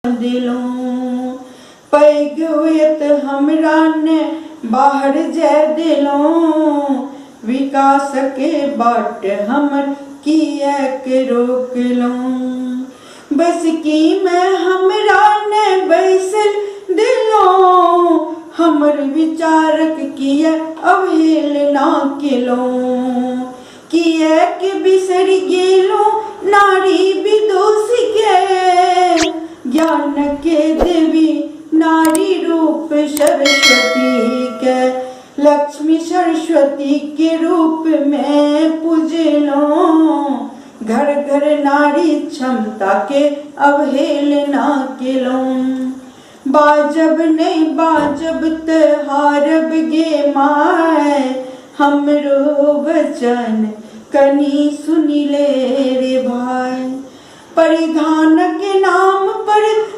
दिलों पैग हुएत हमरा ने बाहर जाय दिलों विकास के बाट हमर किया के रोक लों बस की मैं हमरा ने बैसल दिलों हमर विचारक किया अवहेलना केलों किया के बिसर गेलो नारी विदुष के ज्ञान के देवी नारी रूप सरस्वती के लक्ष्मी सरस्वती के रूप में पूजलो घर घर नारी क्षमता के अवहेलना केलो बाजब नहीं बाजब तहारब गे माय हमरो वचन कनी सुनिले रे भाई परिधान के नाम पर